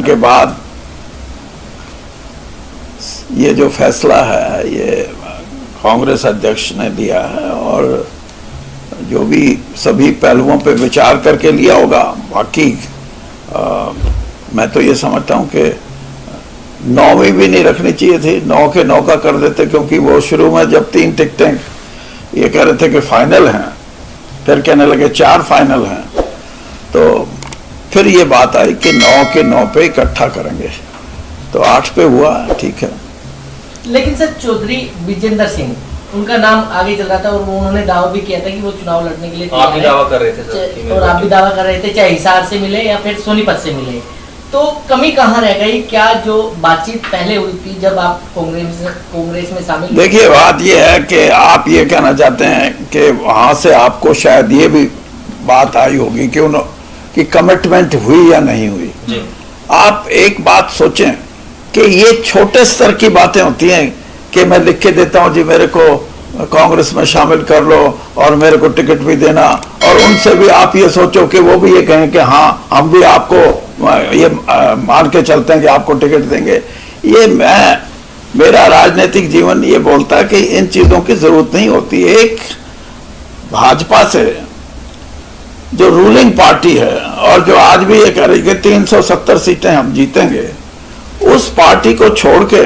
के बाद ये जो फैसला है ये कांग्रेस अध्यक्ष ने लिया है और जो भी सभी पहलुओं पे विचार करके लिया होगा। बाकी मैं तो ये समझता हूँ कि 9वीं भी नहीं रखनी चाहिए थी, 9 के 9 का कर देते, क्योंकि वो शुरू में जब 3 टिकटें ये कह रहे थे कि फाइनल हैं, फिर कहने लगे 4 फाइनल हैं, तो फिर ये बात आई कि 9 के 9 पे इकट्ठा करेंगे, तो 8 पे हुआ, ठीक है। लेकिन सर चौधरी विजेंद्र सिंह उनका नाम आगे चल रहा था और उन्होंने दावा भी किया था कि वो चुनाव लड़ने के लिए आप भी दावा कर रहे थे सर, और आप भी दावा कर रहे थे, चाहे हिसार से मिले या फिर सोनीपत से मिले, तो कमी कहाँ रह गई? क्या जो बातचीत पहले हुई थी जब आप कांग्रेस में शामिल? देखिए, बात ये है कि आप ये कहना चाहते हैं कि वहां से आपको शायद ये भी बात आई होगी कि कमिटमेंट हुई या नहीं हुई। आप एक बात सोचें कि ये छोटे स्तर की बातें होती हैं कि मैं लिख के देता हूं जी मेरे को कांग्रेस में शामिल कर लो और मेरे को टिकट भी देना, और उनसे भी आप ये सोचो कि वो भी ये कहें कि हाँ हम भी आपको ये मान के चलते हैं कि आपको टिकट देंगे। ये मेरा राजनीतिक जीवन ये बोलता है कि इन चीजों की जरूरत नहीं होती। एक भाजपा से जो रूलिंग पार्टी है और जो आज भी ये कह रही है कि 370 सीटें हम जीतेंगे, उस पार्टी को छोड़ के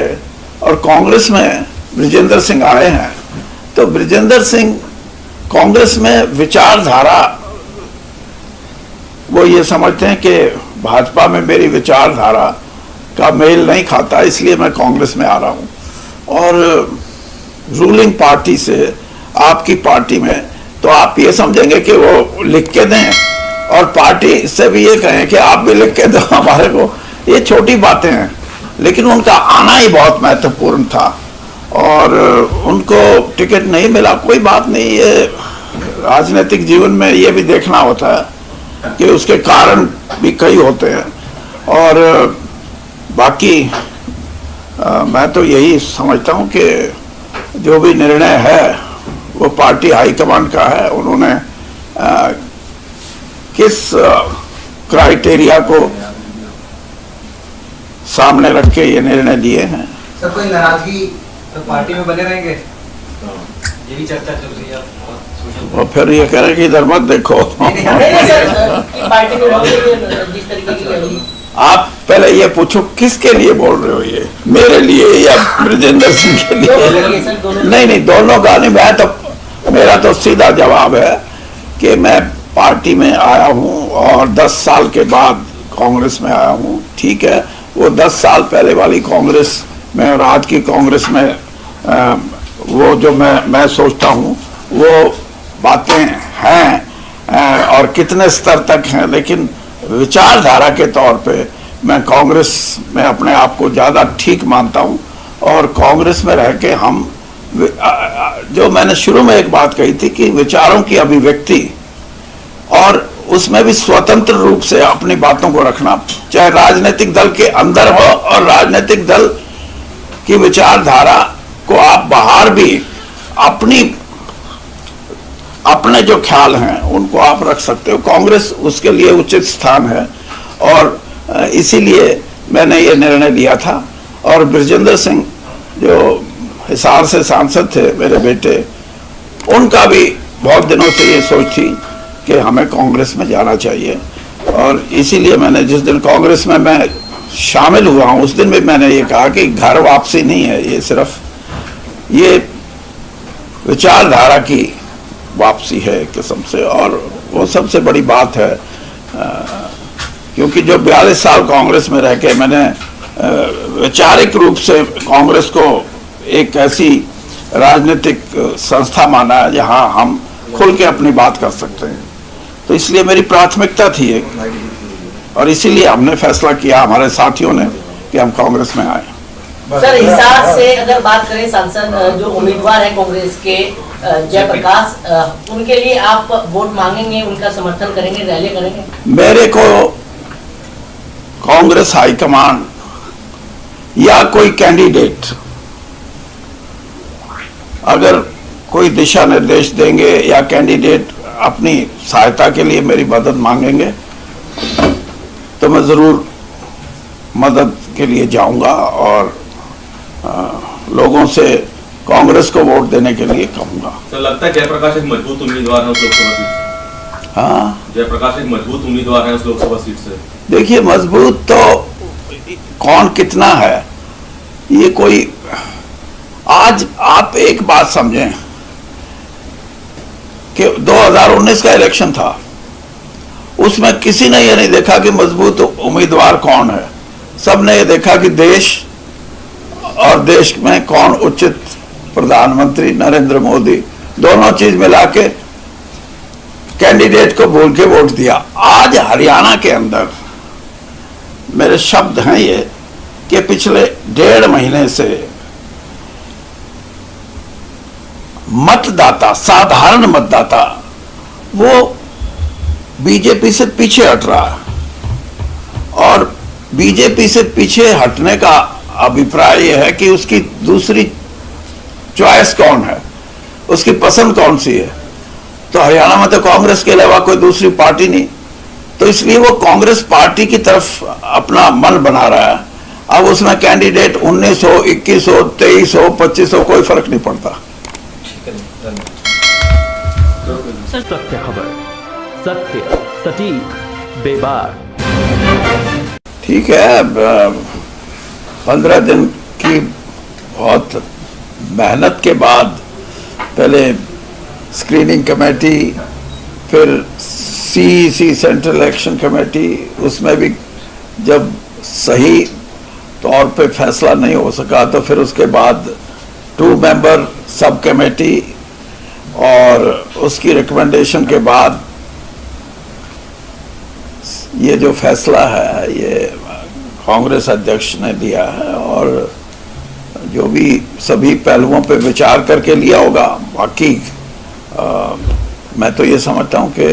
और कांग्रेस में ब्रिजेंद्र सिंह आए हैं, तो ब्रिजेंद्र सिंह कांग्रेस में विचारधारा वो ये समझते हैं कि भाजपा में मेरी विचारधारा का मेल नहीं खाता, इसलिए मैं कांग्रेस में आ रहा हूं। और रूलिंग पार्टी से आपकी पार्टी में तो आप ये समझेंगे कि वो लिख के दें और पार्टी से भी ये कहें कि आप भी लिख के दो हमारे को, ये छोटी बातें हैं, लेकिन उनका आना ही बहुत महत्वपूर्ण था और उनको टिकट नहीं मिला, कोई बात नहीं। ये राजनीतिक जीवन में ये भी देखना होता है कि उसके कारण भी कई होते हैं। और बाकी मैं तो यही समझता हूं कि जो भी निर्णय है वो पार्टी हाईकमांड का है। उन्होंने किस क्राइटेरिया को सामने रख के ये निर्णय लिए हैं। सर कोई नाराजगी तो पार्टी में बने रहेंगे, ये भी चर्चा चल रही है और फिर ये कह रहे कि इधर मत देखो। आप पहले ये पूछो किसके लिए बोल रहे हो, ये मेरे लिए या ब्रिजेंद्र सिंह के लिए? नहीं, दोनों का नहीं। मैं तो मेरा तो सीधा जवाब है कि मैं पार्टी में आया हूं और 10 साल के बाद कांग्रेस में आया हूं, ठीक है। वो 10 साल पहले वाली कांग्रेस में और आज की कांग्रेस में वो जो मैं सोचता हूं वो बातें हैं और कितने स्तर तक हैं, लेकिन विचारधारा के तौर पे मैं कांग्रेस में अपने आप को ज़्यादा ठीक मानता हूं। और कांग्रेस में रह के हम जो मैंने शुरू में एक बात कही थी कि विचारों की अभिव्यक्ति और उसमें भी स्वतंत्र रूप से अपनी बातों को रखना, चाहे राजनीतिक दल के अंदर हो और राजनीतिक दल की विचारधारा को आप बाहर भी अपने जो ख्याल हैं उनको आप रख सकते हो। कांग्रेस उसके लिए उचित स्थान है और इसीलिए मैंने ये निर्णय लिया था। और ब्रिजेंद्र सिंह जो हिसार से सांसद थे, मेरे बेटे, उनका भी बहुत दिनों से ये सोच थी कि हमें कांग्रेस में जाना चाहिए और इसीलिए मैंने जिस दिन कांग्रेस में मैं शामिल हुआ हूं उस दिन भी मैंने ये कहा कि घर वापसी नहीं है, ये सिर्फ ये विचारधारा की वापसी है एक किस्म से। और वो सबसे बड़ी बात है क्योंकि जो 42 साल कांग्रेस में रह के मैंने वैचारिक रूप से कांग्रेस को एक ऐसी राजनीतिक संस्था माना है जहां हम खुल के अपनी बात कर सकते हैं, तो इसलिए मेरी प्राथमिकता थी एक, और इसीलिए हमने फैसला किया हमारे साथियों ने कि हम कांग्रेस में आए। सर हिसार से अगर बात करें, सांसद जो उम्मीदवार है कांग्रेस के जयप्रकाश, उनके लिए आप वोट मांगेंगे, उनका समर्थन करेंगे, रैली करेंगे? मेरे को कांग्रेस हाईकमांड या कोई कैंडिडेट अगर कोई दिशा निर्देश देंगे या कैंडिडेट अपनी सहायता के लिए मेरी मदद मांगेंगे तो मैं जरूर मदद के लिए जाऊंगा और लोगों से कांग्रेस को वोट देने के लिए कहूंगा। तो लगता है जयप्रकाश एक मजबूत उम्मीदवार है उस लोकसभा सीट से? हाँ, जयप्रकाश एक मजबूत उम्मीदवार है उस लोकसभा सीट से। देखिए, मजबूत तो कौन कितना है ये कोई, आज आप एक बात समझें कि 2019 का इलेक्शन था, उसमें किसी ने ये नहीं देखा कि मजबूत उम्मीदवार कौन है। सबने ये देखा कि देश और देश में कौन उचित प्रधानमंत्री, नरेंद्र मोदी, दोनों चीज मिला के कैंडिडेट को बोल के वोट दिया। आज हरियाणा के अंदर मेरे शब्द हैं ये कि पिछले 1.5 महीने से मतदाता, साधारण मतदाता, वो बीजेपी से पीछे हट रहा है। और बीजेपी से पीछे हटने का अभिप्राय यह है कि उसकी दूसरी चॉइस कौन है, उसकी पसंद कौन सी है। तो हरियाणा में तो कांग्रेस के अलावा कोई दूसरी पार्टी नहीं, तो इसलिए वो कांग्रेस पार्टी की तरफ अपना मन बना रहा है। अब उसमें कैंडिडेट 19 हो, 21 हो, 23 हो, 25 हो, कोई फर्क नहीं पड़ता। सत्य खबर, सत्य, सटीक, बेबाक। ठीक है, 15 दिन की बहुत मेहनत के बाद पहले स्क्रीनिंग कमेटी, फिर सीईसी सेंट्रल इलेक्शन कमेटी, उसमें भी जब सही तौर पे फैसला नहीं हो सका तो फिर उसके बाद 2 मेंबर सब कमेटी, और उसकी रिकमेंडेशन के बाद ये जो फैसला है ये कांग्रेस अध्यक्ष ने लिया है, और जो भी सभी पहलुओं पे विचार करके लिया होगा। बाकी मैं तो ये समझता हूँ कि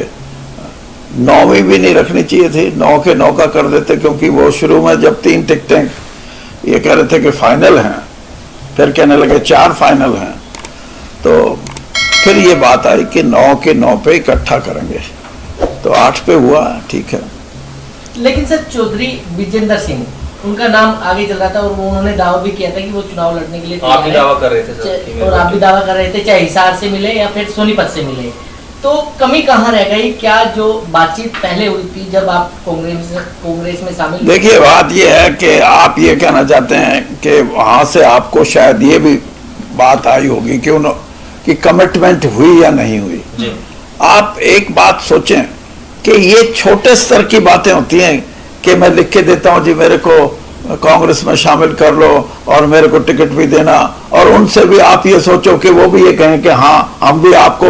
9वीं भी नहीं रखनी चाहिए थी, 9 के 9 का कर देते, क्योंकि वो शुरू में जब 3 टिकटें ये कह रहे थे कि फाइनल हैं, फिर कहने लगे 4 फाइनल हैं, तो फिर ये बात आई कि 9 के 9 पे इकट्ठा करेंगे, तो 8 पे हुआ, ठीक है। लेकिन सर, चौधरी विजेंद्र सिंह, उनका नाम आगे चल रहा था और वो उन्होंने दावा भी किया था कि वो चुनाव लड़ने के लिए आप भी दावा कर रहे थे सर, और आप भी दावा कर रहे थे, चाहे हिसार से मिले या फिर सोनीपत से मिले। तो कमी कहाँ रह गई? क्या जो बातचीत पहले हुई थी जब आप कांग्रेस में शामिल? देखिए, बात ये है कि आप ये कहना चाहते हैं कि वहां से आपको शायद ये भी बात आई होगी कि कमिटमेंट हुई या नहीं हुई। जी। आप एक बात सोचें कि ये छोटे स्तर की बातें होती हैं कि मैं लिख के देता हूं जी मेरे को कांग्रेस में शामिल कर लो और मेरे को टिकट भी देना, और उनसे भी आप ये सोचो कि वो भी ये कहें कि हाँ हम भी आपको